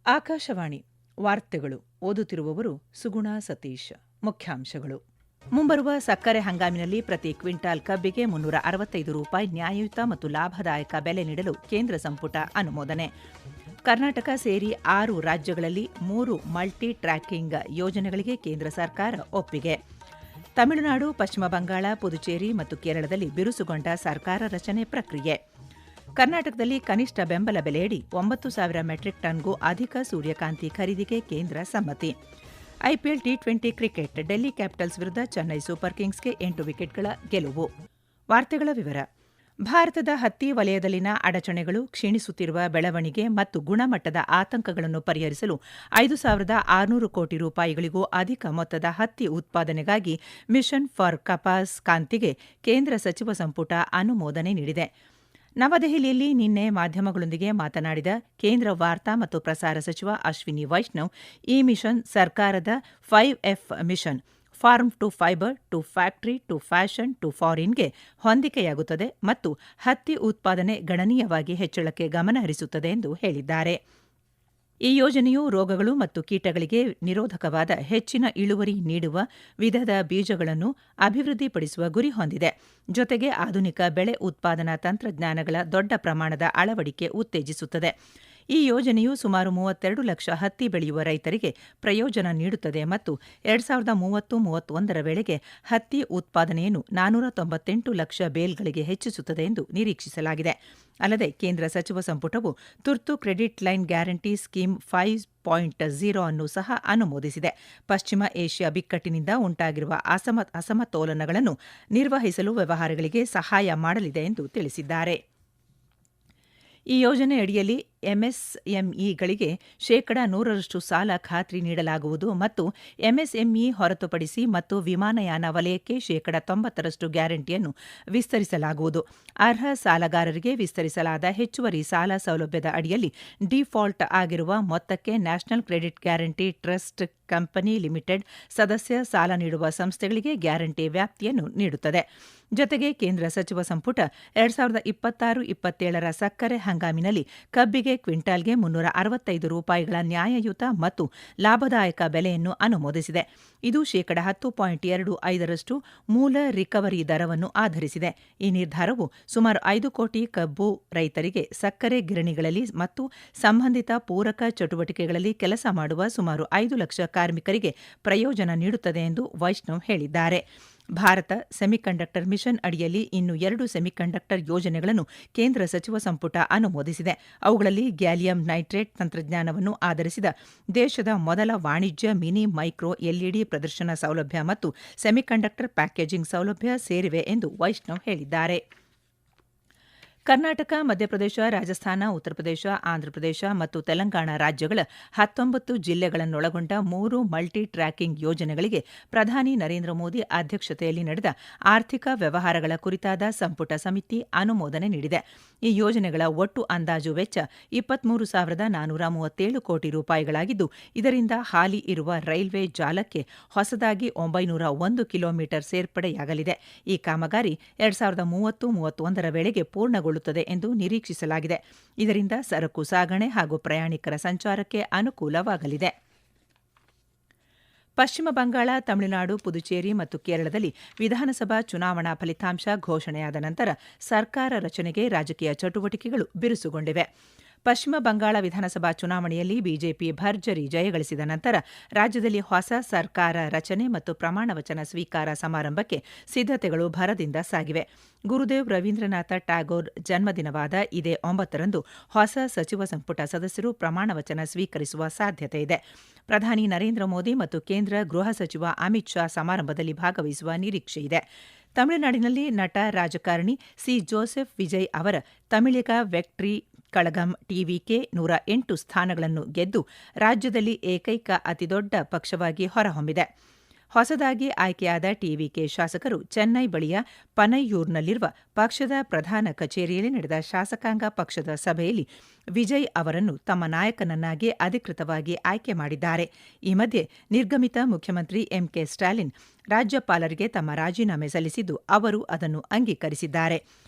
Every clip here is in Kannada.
ಆಕಾಶವಾಣಿ ವಾರ್ತೆಗಳು ಓದುತ್ತಿರುವವರು ಸುಗುಣ ಸತೀಶ್. ಮುಖ್ಯಾಂಶಗಳು. ಮುಂಬರುವ ಸಕ್ಕರೆ ಹಂಗಾಮಿನಲ್ಲಿ ಪ್ರತಿ ಕ್ವಿಂಟಾಲ್ ಕಬ್ಬಿಗೆ ₹365 ನ್ಯಾಯಯುತ ಮತ್ತು ಲಾಭದಾಯಕ ಬೆಲೆ ನೀಡಲು ಕೇಂದ್ರ ಸಂಪುಟ ಅನುಮೋದನೆ. ಕರ್ನಾಟಕ ಸೇರಿ 6 ರಾಜ್ಯಗಳಲ್ಲಿ 3 ಮಲ್ಟಿ ಟ್ರ್ಯಾಕಿಂಗ್ ಯೋಜನೆಗಳಿಗೆ ಕೇಂದ್ರ ಸರ್ಕಾರ ಒಪ್ಪಿಗೆ. ತಮಿಳುನಾಡು, ಪಶ್ಚಿಮ ಬಂಗಾಳ, ಪುದುಚೇರಿ ಮತ್ತು ಕೇರಳದಲ್ಲಿ ಬಿರುಸುಗೊಂಡ ಸರ್ಕಾರ ರಚನೆ ಪ್ರಕ್ರಿಯೆ. ಕರ್ನಾಟಕದಲ್ಲಿ ಕನಿಷ್ಠ ಬೆಂಬಲ ಬೆಲೆಯಡಿ 9,000 ಮೆಟ್ರಿಕ್ ಟನ್ಗೂ ಅಧಿಕ ಸೂರ್ಯಕಾಂತಿ ಖರೀದಿಗೆ ಕೇಂದ್ರ ಸಮ್ಮತಿ. IPL T20 cricket Delhi capitals ವಿರುದ್ಧ ಚೆನ್ನೈ ಸೂಪರ್ ಕಿಂಗ್ಸ್ಗೆ 8 ವಿಕೆಟ್ಗಳ ಗೆಲುವು. ವಾರ್ತೆಗಳ ವಿವರ. ಭಾರತದ ಹತ್ತಿ ವಲಯದಲ್ಲಿನ ಅಡಚಣೆಗಳು, ಕ್ಷೀಣಿಸುತ್ತಿರುವ ಬೆಳವಣಿಗೆ ಮತ್ತು ಗುಣಮಟ್ಟದ ಆತಂಕಗಳನ್ನು ಪರಿಹರಿಸಲು ₹5,600 ಕೋಟಿ ಅಧಿಕ ಮೊತ್ತದ ಹತ್ತಿ ಉತ್ಪಾದನೆಗಾಗಿ ಮಿಷನ್ ಫಾರ್ ಕಪಾಸ್ ಕ್ರಾಂತಿಗೆ ಕೇಂದ್ರ ಸಚಿವ ಸಂಪುಟ ಅನುಮೋದನೆ ನೀಡಿದೆ. ನವದೆಹಲಿಯಲ್ಲಿ ನಿನ್ನೆ ಮಾಧ್ಯಮಗಳೊಂದಿಗೆ ಮಾತನಾಡಿದ ಕೇಂದ್ರ ವಾರ್ತಾ ಮತ್ತು ಪ್ರಸಾರ ಸಚಿವ ಅಶ್ವಿನಿ ವೈಷ್ಣವ್, ಈ ಮಿಷನ್ ಸರ್ಕಾರದ 5F mission farm to fibre to factory to fashion to ಫಾರಿನ್ಗೆ ಹೊಂದಿಕೆಯಾಗುತ್ತದೆ ಮತ್ತು ಹತ್ತಿ ಉತ್ಪಾದನೆ ಗಣನೀಯವಾಗಿ ಹೆಚ್ಚಳಕ್ಕೆ ಗಮನ ಹರಿಸುತ್ತದೆ ಎಂದು ಹೇಳಿದ್ದಾರೆ. ಈ ಯೋಜನೆಯು ರೋಗಗಳು ಮತ್ತು ಕೀಟಗಳಿಗೆ ನಿರೋಧಕವಾದ ಹೆಚ್ಚಿನ ಇಳುವರಿ ನೀಡುವ ವಿಧದ ಬೀಜಗಳನ್ನು ಅಭಿವೃದ್ಧಿಪಡಿಸುವ ಗುರಿ ಹೊಂದಿದೆ. ಜೊತೆಗೆ ಆಧುನಿಕ ಬೆಳೆ ಉತ್ಪಾದನಾ ತಂತ್ರಜ್ಞಾನಗಳ ದೊಡ್ಡ ಪ್ರಮಾಣದ ಅಳವಡಿಕೆ ಉತ್ತೇಜಿಸುತ್ತದೆ. ಈ ಯೋಜನೆಯು ಸುಮಾರು 32 ಲಕ್ಷ ಹತ್ತಿ ಬೆಳೆಯುವ ರೈತರಿಗೆ ಪ್ರಯೋಜನ ನೀಡುತ್ತದೆ ಮತ್ತು 2030-31ರ ವೇಳೆಗೆ ಹತ್ತಿ ಉತ್ಪಾದನೆಯನ್ನು 498 ಲಕ್ಷ ಬೇಲ್ಗಳಿಗೆ ಹೆಚ್ಚಿಸುತ್ತದೆ ಎಂದು ನಿರೀಕ್ಷಿಸಲಾಗಿದೆ. ಅಲ್ಲದೆ ಕೇಂದ್ರ ಸಚಿವ ಸಂಪುಟವು ತುರ್ತು ಕ್ರೆಡಿಟ್ ಲೈನ್ ಗ್ಯಾರಂಟಿ ಸ್ಕೀಮ್ 5.0 ಅನ್ನು ಸಹ ಅನುಮೋದಿಸಿದೆ. ಪಶ್ಚಿಮ ಏಷ್ಯಾ ಬಿಕ್ಕಟ್ಟಿನಿಂದ ಉಂಟಾಗಿರುವ ಅಸಮತೋಲನಗಳನ್ನು ನಿರ್ವಹಿಸಲು ವ್ಯವಹಾರಗಳಿಗೆ ಸಹಾಯ ಮಾಡಲಿದೆ ಎಂದು ತಿಳಿಸಿದ್ದಾರೆ. ಈ ಯೋಜನೆಯಡಿಯಲ್ಲಿ ಎಂಎಸ್ಎಂಇಗಳಿಗೆ ₹100 ಸಾಲ ಖಾತ್ರಿ ನೀಡಲಾಗುವುದು ಮತ್ತು ಎಂಎಸ್ಎಂಇ ಹೊರತುಪಡಿಸಿ ಮತ್ತು ವಿಮಾನಯಾನ ವಲಯಕ್ಕೆ ₹90 ಗ್ಯಾರಂಟಿಯನ್ನು ವಿಸ್ತರಿಸಲಾಗುವುದು. ಅರ್ಹ ಸಾಲಗಾರರಿಗೆ ವಿಸ್ತರಿಸಲಾದ ಹೆಚ್ಚುವರಿ ಸಾಲ ಸೌಲಭ್ಯದ ಅಡಿಯಲ್ಲಿ ಡಿಫಾಲ್ಟ್ ಆಗಿರುವ ಮೊತ್ತಕ್ಕೆ national credit guarantee trust company limited ಸದಸ್ಯ ಸಾಲ ನೀಡುವ ಸಂಸ್ಥೆಗಳಿಗೆ ಗ್ಯಾರಂಟಿ ವ್ಯಾಪ್ತಿಯನ್ನು ನೀಡುತ್ತದೆ. ಜೊತೆಗೆ ಕೇಂದ್ರ ಸಚಿವ ಸಂಪುಟ 2026-27ರ ಸಕ್ಕರೆ ಹಂಗಾಮಿನಲ್ಲಿ ಕಬ್ಬಿಗೆ ಕ್ವಿಂಟಾಲ್ಗೆ ₹365 ನ್ಯಾಯಯುತ ಮತ್ತು ಲಾಭದಾಯಕ ಬೆಲೆಯನ್ನು ಅನುಮೋದಿಸಿದೆ. ಇದು %10.25 ಮೂಲ ರಿಕವರಿ ದರವನ್ನು ಆಧರಿಸಿದೆ. ಈ ನಿರ್ಧಾರವು ಸುಮಾರು 5 ಕೋಟಿ ಕಬ್ಬು ರೈತರಿಗೆ, ಸಕ್ಕರೆ ಗಿರಣಿಗಳಲ್ಲಿ ಮತ್ತು ಸಂಬಂಧಿತ ಪೂರಕ ಚಟುವಟಿಕೆಗಳಲ್ಲಿ ಕೆಲಸ ಮಾಡುವ ಸುಮಾರು 5 ಲಕ್ಷ ಕಾರ್ಮಿಕರಿಗೆ ಪ್ರಯೋಜನ ನೀಡುತ್ತದೆ ಎಂದು ವೈಷ್ಣವ್ ಹೇಳಿದ್ದಾರೆ. ಭಾರತ ಸೆಮಿಕಂಡಕ್ಟರ್ ಮಿಷನ್ ಅಡಿಯಲ್ಲಿ ಇನ್ನೂ 2 ಸೆಮಿಕಂಡಕ್ಟರ್ ಯೋಜನೆಗಳನ್ನು ಕೇಂದ್ರ ಸಚಿವ ಸಂಪುಟ ಅನುಮೋದಿಸಿದೆ. ಅವುಗಳಲ್ಲಿ ಗ್ಯಾಲಿಯಂ ನೈಟ್ರೇಟ್ ತಂತ್ರಜ್ಞಾನವನ್ನು ಆಧರಿಸಿದ ದೇಶದ ಮೊದಲ ವಾಣಿಜ್ಯ ಮಿನಿ ಮೈಕ್ರೋ ಎಲ್ಇಡಿ ಪ್ರದರ್ಶನ ಸೌಲಭ್ಯ ಮತ್ತು ಸೆಮಿಕಂಡಕ್ಟರ್ ಪ್ಯಾಕೇಜಿಂಗ್ ಸೌಲಭ್ಯ ಸೇರಿವೆ ಎಂದು ವೈಷ್ಣವ್ ಹೇಳಿದ್ದಾರೆ. ಕರ್ನಾಟಕ, ಮಧ್ಯಪ್ರದೇಶ, ರಾಜಸ್ಥಾನ, ಉತ್ತರ ಪ್ರದೇಶ, ಆಂಧ್ರಪ್ರದೇಶ ಮತ್ತು ತೆಲಂಗಾಣ ರಾಜ್ಯಗಳ 19 ಜಿಲ್ಲೆಗಳನ್ನೊಳಗೊಂಡ 3 ಮಲ್ಟಿ ಟ್ರ್ಯಾಕಿಂಗ್ ಯೋಜನೆಗಳಿಗೆ ಪ್ರಧಾನಿ ನರೇಂದ್ರ ಮೋದಿ ಅಧ್ಯಕ್ಷತೆಯಲ್ಲಿ ನಡೆದ ಆರ್ಥಿಕ ವ್ಯವಹಾರಗಳ ಕುರಿತಾದ ಸಂಪುಟ ಸಮಿತಿ ಅನುಮೋದನೆ ನೀಡಿದೆ. ಈ ಯೋಜನೆಗಳ ಒಟ್ಟು ಅಂದಾಜು ವೆಚ್ಚ ₹23,437 ಕೋಟಿ ಇದರಿಂದ ಹಾಲಿ ಇರುವ ರೈಲ್ವೆ ಜಾಲಕ್ಕೆ ಹೊಸದಾಗಿ 901 ಕಿಲೋಮೀಟರ್ ಸೇರ್ಪಡೆಯಾಗಲಿದೆ. ಈ ಕಾಮಗಾರಿ 2030-31ರ ವೇಳೆಗೆ ಪೂರ್ಣಗೊಳ್ಳುತ್ತದೆ ಎಂದು ನಿರೀಕ್ಷಿಸಲಾಗಿದೆ. ಇದರಿಂದ ಸರಕು ಸಾಗಣೆ ಹಾಗೂ ಪ್ರಯಾಣಿಕರ ಸಂಚಾರಕ್ಕೆ ಅನುಕೂಲವಾಗಲಿದೆ. ಪಶ್ಚಿಮ ಬಂಗಾಳ, ತಮಿಳುನಾಡು, ಪುದುಚೇರಿ ಮತ್ತು ಕೇರಳದಲ್ಲಿ ವಿಧಾನಸಭಾ ಚುನಾವಣಾ ಫಲಿತಾಂಶ ಘೋಷಣೆಯಾದ ನಂತರ ಸರ್ಕಾರ ರಚನೆಗೆ ರಾಜಕೀಯ ಚಟುವಟಿಕೆಗಳು ಬಿರುಸುಗೊಂಡಿವೆ. ಪಶ್ಚಿಮ ಬಂಗಾಳ ವಿಧಾನಸಭಾ ಚುನಾವಣೆಯಲ್ಲಿ ಬಿಜೆಪಿ ಭರ್ಜರಿ ಜಯಗಳಿಸಿದ ನಂತರ ರಾಜ್ಯದಲ್ಲಿ ಹೊಸ ಸರ್ಕಾರ ರಚನೆ ಮತ್ತು ಪ್ರಮಾಣವಚನ ಸ್ವೀಕಾರ ಸಮಾರಂಭಕ್ಕೆ ಸಿದ್ಧತೆಗಳು ಭರದಿಂದ ಸಾಗಿವೆ. ಗುರುದೇವ್ ರವೀಂದ್ರನಾಥ ಟ್ಯಾಗೋರ್ ಜನ್ಮದಿನವಾದ ಇದೇ 9ರಂದು ಹೊಸ ಸಚಿವ ಸಂಪುಟ ಸದಸ್ಯರು ಪ್ರಮಾಣವಚನ ಸ್ವೀಕರಿಸುವ ಸಾಧ್ಯತೆಯಿದೆ. ಪ್ರಧಾನಿ ನರೇಂದ್ರ ಮೋದಿ ಮತ್ತು ಕೇಂದ್ರ ಗೃಹ ಸಚಿವ ಅಮಿತ್ ಶಾ ಸಮಾರಂಭದಲ್ಲಿ ಭಾಗವಹಿಸುವ ನಿರೀಕ್ಷೆಯಿದೆ. ತಮಿಳುನಾಡಿನಲ್ಲಿ ನಟ ರಾಜಕಾರಣಿ ಸಿ ಜೋಸೆಫ್ ವಿಜಯ್ ಅವರ ತಮಿಳಿಗ ವೆಟ್ರಿ ಕಳಗಂ ಟಿವಿಕೆ 108 ಸ್ಥಾನಗಳನ್ನು ಗೆದ್ದು ರಾಜ್ಯದಲ್ಲಿ ಏಕೈಕ ಅತಿದೊಡ್ಡ ಪಕ್ಷವಾಗಿ ಹೊರಹೊಮ್ಮಿದೆ. ಹೊಸದಾಗಿ ಆಯ್ಕೆಯಾದ ಟಿವಿಕೆ ಶಾಸಕರು ಚೆನ್ನೈ ಬಳಿಯ ಪನೈಯೂರ್ನಲ್ಲಿರುವ ಪಕ್ಷದ ಪ್ರಧಾನ ಕಚೇರಿಯಲ್ಲಿ ನಡೆದ ಶಾಸಕಾಂಗ ಪಕ್ಷದ ಸಭೆಯಲ್ಲಿ ವಿಜಯ್ ಅವರನ್ನು ತಮ್ಮ ನಾಯಕನನ್ನಾಗಿ ಅಧಿಕೃತವಾಗಿ ಆಯ್ಕೆ ಮಾಡಿದ್ದಾರೆ. ಈ ಮಧ್ಯೆ ನಿರ್ಗಮಿತ ಮುಖ್ಯಮಂತ್ರಿ ಎಂಕೆ ಸ್ಟಾಲಿನ್ ರಾಜ್ಯಪಾಲರಿಗೆ ತಮ್ಮ ರಾಜೀನಾಮೆ ಸಲ್ಲಿಸಿದ್ದು ಅವರು ಅದನ್ನು ಅಂಗೀಕರಿಸಿದ್ದಾರೆ.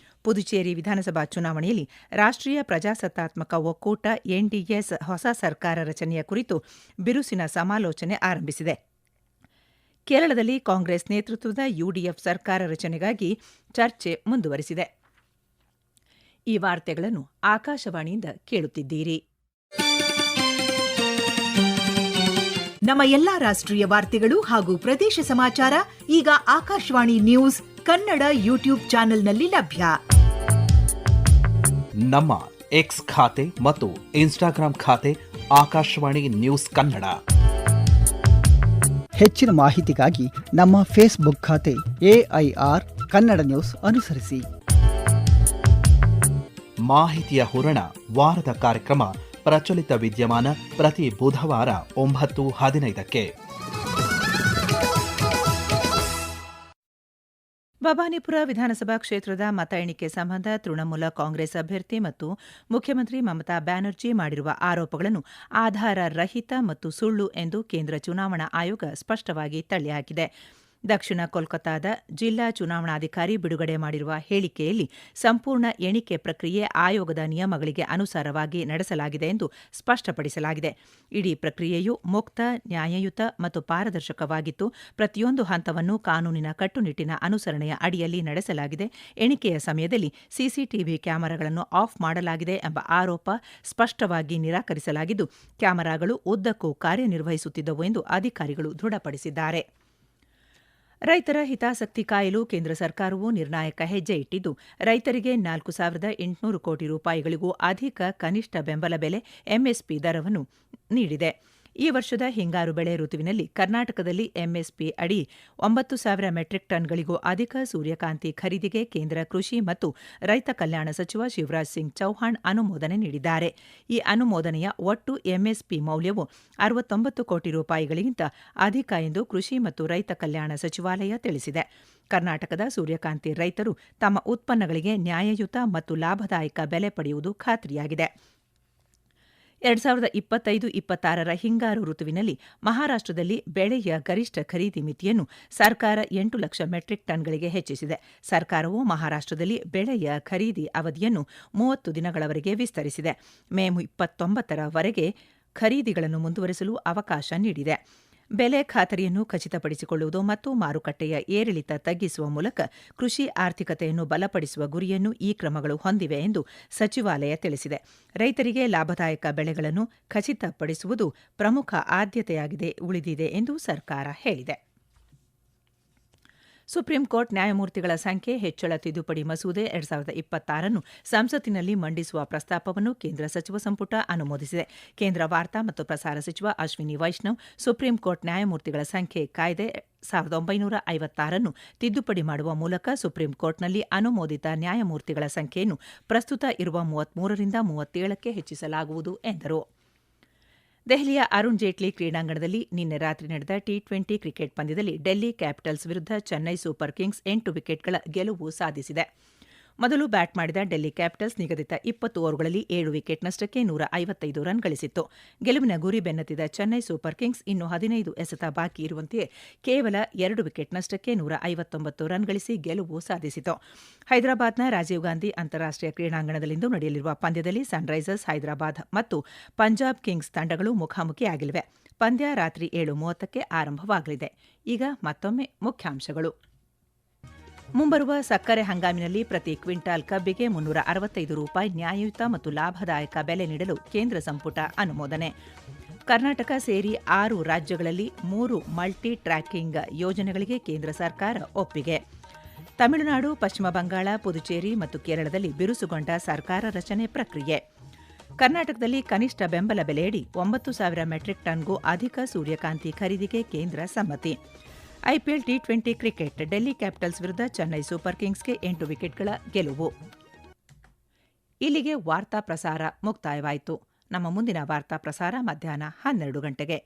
ಪುದುಚೇರಿ ವಿಧಾನಸಭಾ ಚುನಾವಣೆಯಲ್ಲಿ ರಾಷ್ಟ್ರೀಯ ಪ್ರಜಾಸತ್ತಾತ್ಮಕ ಒಕ್ಕೂಟ ಎನ್ಡಿಎಸ್ ಹೊಸ ಸರ್ಕಾರ ರಚನೆಯ ಕುರಿತು ಬಿರುಸಿನ ಸಮಾಲೋಚನೆ ಆರಂಭಿಸಿದೆ. ಕೇರಳದಲ್ಲಿ ಕಾಂಗ್ರೆಸ್ ನೇತೃತ್ವದ ಯುಡಿಎಫ್ ಸರ್ಕಾರ ರಚನೆಗಾಗಿ ಚರ್ಚೆ ಮುಂದುವರಿಸಿದೆ. ಈ ವಾರ್ತೆಗಳನ್ನು ಆಕಾಶವಾಣಿಯಿಂದ ಕೇಳುತ್ತಿದ್ದೀರಿ. ನಮ್ಮ ಎಲ್ಲಾ ರಾಷ್ಟ್ರೀಯ ವಾರ್ತೆಗಳು ಹಾಗೂ ಪ್ರದೇಶ ಸಮಾಚಾರ ಈಗ ಆಕಾಶವಾಣಿ ನ್ಯೂಸ್ ಕನ್ನಡ ಯೂಟ್ಯೂಬ್ ಚಾನೆಲ್ನಲ್ಲಿ ಲಭ್ಯ. ನಮ್ಮ ಎಕ್ಸ್ ಖಾತೆ ಮತ್ತು ಇನ್ಸ್ಟಾಗ್ರಾಂ ಖಾತೆ ಆಕಾಶವಾಣಿ ನ್ಯೂಸ್ ಕನ್ನಡ. ಹೆಚ್ಚಿನ ಮಾಹಿತಿಗಾಗಿ ನಮ್ಮ ಫೇಸ್ಬುಕ್ ಖಾತೆ AIR ಕನ್ನಡ ನ್ಯೂಸ್ ಅನುಸರಿಸಿ. ಮಾಹಿತಿಯ ಹೂರಣ ವಾರದ ಕಾರ್ಯಕ್ರಮ ಪ್ರಚಲಿತ ವಿದ್ಯಮಾನ ಪ್ರತಿ ಬುಧವಾರ 9:15. ಬಬಾನಿಪುರ ವಿಧಾನಸಭಾ ಕ್ಷೇತ್ರದ ಮತ ಎಣಿಕೆ ಸಂಬಂಧ ತೃಣಮೂಲ ಕಾಂಗ್ರೆಸ್ ಅಭ್ಯರ್ಥಿ ಮತ್ತು ಮುಖ್ಯಮಂತ್ರಿ ಮಮತಾ ಬ್ಯಾನರ್ಜಿ ಮಾಡಿರುವ ಆರೋಪಗಳನ್ನು ಆಧಾರ ರಹಿತ ಮತ್ತು ಸುಳ್ಳು ಎಂದು ಕೇಂದ್ರ ಚುನಾವಣಾ ಆಯೋಗ ಸ್ಪಷ್ಟವಾಗಿ ತಳ್ಳಿಹಾಕಿದೆ. ದಕ್ಷಿಣ ಕೋಲ್ಕತಾದ ಜಿಲ್ಲಾ ಚುನಾವಣಾಧಿಕಾರಿ ಬಿಡುಗಡೆ ಮಾಡಿರುವ ಹೇಳಿಕೆಯಲ್ಲಿ ಸಂಪೂರ್ಣ ಎಣಿಕೆ ಪ್ರಕ್ರಿಯೆ ಆಯೋಗದ ನಿಯಮಗಳಿಗೆ ಅನುಸಾರವಾಗಿ ನಡೆಸಲಾಗಿದೆ ಎಂದು ಸ್ಪಷ್ಟಪಡಿಸಲಾಗಿದೆ. ಇಡೀ ಪ್ರಕ್ರಿಯೆಯು ಮುಕ್ತ, ನ್ಯಾಯಯುತ ಮತ್ತು ಪಾರದರ್ಶಕವಾಗಿತ್ತು. ಪ್ರತಿಯೊಂದು ಹಂತವನ್ನು ಕಾನೂನಿನ ಕಟ್ಟುನಿಟ್ಟಿನ ಅನುಸರಣೆಯ ಅಡಿಯಲ್ಲಿ ನಡೆಸಲಾಗಿದೆ. ಎಣಿಕೆಯ ಸಮಯದಲ್ಲಿ ಸಿಸಿಟಿವಿ ಕ್ಯಾಮೆರಾಗಳನ್ನು ಆಫ್ ಮಾಡಲಾಗಿದೆ ಎಂಬ ಆರೋಪ ಸ್ಪಷ್ಟವಾಗಿ ನಿರಾಕರಿಸಲಾಗಿದ್ದು, ಕ್ಯಾಮೆರಾಗಳು ಉದ್ದಕ್ಕೂ ಕಾರ್ಯನಿರ್ವಹಿಸುತ್ತಿದ್ದವು ಎಂದು ಅಧಿಕಾರಿಗಳು ದೃಢಪಡಿಸಿದ್ದಾರೆ. ರೈತರ ಹಿತಾಸಕ್ತಿ ಕಾಯಲು ಕೇಂದ್ರ ಸರ್ಕಾರವು ನಿರ್ಣಾಯಕ ಹೆಜ್ಜೆ ಇಟ್ಟಿದ್ದು, ರೈತರಿಗೆ 4,800 ಕೋಟಿ ರೂಪಾಯಿಗಳಿಗೂ ಅಧಿಕ ಕನಿಷ್ಠ ಬೆಂಬಲ ಬೆಲೆ ಎಂಎಸ್ಪಿ ದರವನ್ನು ನೀಡಿದೆ. ಈ ವರ್ಷದ ಹಿಂಗಾರು ಬೆಳೆ ಋತುವಿನಲ್ಲಿ ಕರ್ನಾಟಕದಲ್ಲಿ ಎಂಎಸ್ಪಿ ಅಡಿ 9,000 ಮೆಟ್ರಿಕ್ ಟನ್ಗಳಿಗೂ ಅಧಿಕ ಸೂರ್ಯಕಾಂತಿ ಖರೀದಿಗೆ ಕೇಂದ್ರ ಕೃಷಿ ಮತ್ತು ರೈತ ಕಲ್ಯಾಣ ಸಚಿವ ಶಿವರಾಜ್ ಸಿಂಗ್ ಚೌಹಾಣ್ ಅನುಮೋದನೆ ನೀಡಿದ್ದಾರೆ. ಈ ಅನುಮೋದನೆಯ ಒಟ್ಟು ಎಂಎಸ್ಪಿ ಮೌಲ್ಯವು 69 ಕೋಟಿ ರೂಪಾಯಿಗಳಿಗಿಂತ ಅಧಿಕ ಎಂದು ಕೃಷಿ ಮತ್ತು ರೈತ ಕಲ್ಯಾಣ ಸಚಿವಾಲಯ ತಿಳಿಸಿದೆ. ಕರ್ನಾಟಕದ ಸೂರ್ಯಕಾಂತಿ ರೈತರು ತಮ್ಮ ಉತ್ಪನ್ನಗಳಿಗೆ ನ್ಯಾಯಯುತ ಮತ್ತು ಲಾಭದಾಯಕ ಬೆಲೆ ಪಡೆಯುವುದು ಖಾತ್ರಿಯಾಗಿದೆ. 2025-26ರ ಹಿಂಗಾರು ಋತುವಿನಲ್ಲಿ ಮಹಾರಾಷ್ಟ್ರದಲ್ಲಿ ಬೆಳೆಯ ಗರಿಷ್ಠ ಖರೀದಿ ಮಿತಿಯನ್ನು ಸರ್ಕಾರ 8 ಲಕ್ಷ ಮೆಟ್ರಿಕ್ ಟನ್ಗಳಿಗೆ ಹೆಚ್ಚಿಸಿದೆ. ಸರ್ಕಾರವು ಮಹಾರಾಷ್ಟ್ರದಲ್ಲಿ ಬೆಳೆಯ ಖರೀದಿ ಅವಧಿಯನ್ನು 30 ದಿನಗಳವರೆಗೆ ವಿಸ್ತರಿಸಿದೆ. ಮೇ 29ರವರೆಗೆ ಖರೀದಿಗಳನ್ನು ಮುಂದುವರೆಸಲು ಅವಕಾಶ ನೀಡಿದೆ. ಬೆಲೆ ಖಾತರಿಯನ್ನು ಖಚಿತಪಡಿಸಿಕೊಳ್ಳುವುದು ಮತ್ತು ಮಾರುಕಟ್ಟೆಯ ಏರಿಳಿತ ತಗ್ಗಿಸುವ ಮೂಲಕ ಕೃಷಿ ಆರ್ಥಿಕತೆಯನ್ನು ಬಲಪಡಿಸುವ ಗುರಿಯನ್ನು ಈ ಕ್ರಮಗಳು ಹೊಂದಿವೆ ಎಂದು ಸಚಿವಾಲಯ ತಿಳಿಸಿದೆ. ರೈತರಿಗೆ ಲಾಭದಾಯಕ ಬೆಳೆಗಳನ್ನು ಖಚಿತಪಡಿಸುವುದು ಪ್ರಮುಖ ಆದ್ಯತೆಯಾಗಿದೆ ಉಳಿದಿದೆ ಎಂದು ಸರ್ಕಾರ ಹೇಳಿದೆ. ಸುಪ್ರೀಂ ಕೋರ್ಟ್ ನ್ಯಾಯಮೂರ್ತಿಗಳ ಸಂಖ್ಯೆ ಹೆಚ್ಚಳ ತಿದ್ದುಪಡಿ ಮಸೂದೆ 2026 ಸಂಸತ್ತಿನಲ್ಲಿ ಮಂಡಿಸುವ ಪ್ರಸ್ತಾಪವನ್ನು ಕೇಂದ್ರ ಸಚಿವ ಸಂಪುಟ ಅನುಮೋದಿಸಿದೆ. ಕೇಂದ್ರ ವಾರ್ತಾ ಮತ್ತು ಪ್ರಸಾರ ಸಚಿವ ಅಶ್ವಿನಿ ವೈಷ್ಣವ್ ಸುಪ್ರೀಂ ಕೋರ್ಟ್ ನ್ಯಾಯಮೂರ್ತಿಗಳ ಸಂಖ್ಯೆ ಕಾಯ್ದೆ 1956 ತಿದ್ದುಪಡಿ ಮಾಡುವ ಮೂಲಕ ಸುಪ್ರೀಂ ಕೋರ್ಟ್ನಲ್ಲಿ ಅನುಮೋದಿತ ನ್ಯಾಯಮೂರ್ತಿಗಳ ಸಂಖ್ಯೆಯನ್ನು ಪ್ರಸ್ತುತ ಇರುವ 33ರಿಂದ 37ಕ್ಕೆ ಹೆಚ್ಚಿಸಲಾಗುವುದು ಎಂದರು. ದೆಹಲಿಯ ಅರುಣ್ ಜೇಟ್ಲಿ ಕ್ರೀಡಾಂಗಣದಲ್ಲಿ ನಿನ್ನೆ ರಾತ್ರಿ ನಡೆದ ಟಿ20 ಕ್ರಿಕೆಟ್ ಪಂದ್ಯದಲ್ಲಿ ಡೆಲ್ಲಿ ಕ್ಯಾಪಿಟಲ್ಸ್ ವಿರುದ್ಧ ಚೆನ್ನೈ ಸೂಪರ್ ಕಿಂಗ್ಸ್ 8 ವಿಕೆಟ್ಗಳ ಗೆಲುವು ಸಾಧಿಸಿದೆ. ಮೊದಲು ಬ್ಯಾಟ್ ಮಾಡಿದ ಡೆಲ್ಲಿ ಕ್ಯಾಪಿಟಲ್ಸ್ ನಿಗದಿತ 20 ಓವರ್ಗಳಲ್ಲಿ 7 ವಿಕೆಟ್ ನಷ್ಟಕ್ಕೆ 155 ರನ್ ಗಳಿಸಿತ್ತು. ಗೆಲುವಿನ ಗುರಿ ಬೆನ್ನತ್ತಿದ ಚೆನ್ನೈ ಸೂಪರ್ ಕಿಂಗ್ಸ್ ಇನ್ನು 15 ಎಸೆತ ಬಾಕಿ ಇರುವಂತೆಯೇ ಕೇವಲ 2 ವಿಕೆಟ್ ನಷ್ಟಕ್ಕೆ 159 ರನ್ ಗಳಿಸಿ ಗೆಲುವು ಸಾಧಿಸಿತು. ಹೈದರಾಬಾದ್ನ ರಾಜೀವ್ ಗಾಂಧಿ ಅಂತಾರಾಷ್ಟೀಯ ಕ್ರೀಡಾಂಗಣದಲ್ಲಿಂದು ನಡೆಯಲಿರುವ ಪಂದ್ಯದಲ್ಲಿ ಸನ್ರೈಸರ್ಸ್ ಹೈದರಾಬಾದ್ ಮತ್ತು ಪಂಜಾಬ್ ಕಿಂಗ್ಸ್ ತಂಡಗಳು ಮುಖಾಮುಖಿಯಾಗಲಿವೆ. ಪಂದ್ಯ ರಾತ್ರಿ 7:30ಕ್ಕೆ ಆರಂಭವಾಗಲಿದೆ. ಈಗ ಮತ್ತೊಮ್ಮೆ ಮುಖ್ಯಾಂಶಗಳು. ಮುಂಬರುವ ಸಕ್ಕರೆ ಹಂಗಾಮಿನಲ್ಲಿ ಪ್ರತಿ ಕ್ವಿಂಟಾಲ್ ಕಬ್ಬಿಗೆ 365 ರೂಪಾಯಿ ನ್ಯಾಯಯುತ ಮತ್ತು ಲಾಭದಾಯಕ ಬೆಲೆ ನೀಡಲು ಕೇಂದ್ರ ಸಂಪುಟ ಅನುಮೋದನೆ. ಕರ್ನಾಟಕ ಸೇರಿ 6 ರಾಜ್ಯಗಳಲ್ಲಿ 3 ಮಲ್ಟಿ ಟ್ರ್ಯಾಕಿಂಗ್ ಯೋಜನೆಗಳಿಗೆ ಕೇಂದ್ರ ಸರ್ಕಾರ ಒಪ್ಪಿಗೆ. ತಮಿಳುನಾಡು, ಪಶ್ಚಿಮ ಬಂಗಾಳ, ಪುದುಚೇರಿ ಮತ್ತು ಕೇರಳದಲ್ಲಿ ಬಿರುಸುಗೊಂಡ ಸರ್ಕಾರ ರಚನೆ ಪ್ರಕ್ರಿಯೆ. ಕರ್ನಾಟಕದಲ್ಲಿ ಕನಿಷ್ಠ ಬೆಂಬಲ ಬೆಲೆಯಡಿ 9,000 ಮೆಟ್ರಿಕ್ ಟನ್ಗೂ ಅಧಿಕ ಸೂರ್ಯಕಾಂತಿ ಖರೀದಿಗೆ ಕೇಂದ್ರ ಸಮ್ಮತಿ. IPL T20 cricket Delhi capitals ವಿರುದ್ಧ ಚೆನ್ನೈ ಸೂಪರ್ ಕಿಂಗ್ಸ್ಗೆ 8 ವಿಕೆಟ್ಗಳ ಗೆಲುವು. ಇಲ್ಲಿಗೆ ವಾರ್ತಾ ಪ್ರಸಾರ ಮುಕ್ತಾಯವಾಯಿತು. ನಮ್ಮ ಮುಂದಿನ ವಾರ್ತಾ ಪ್ರಸಾರ ಮಧ್ಯಾಹ್ನ 12 ಗಂಟೆಗೆ.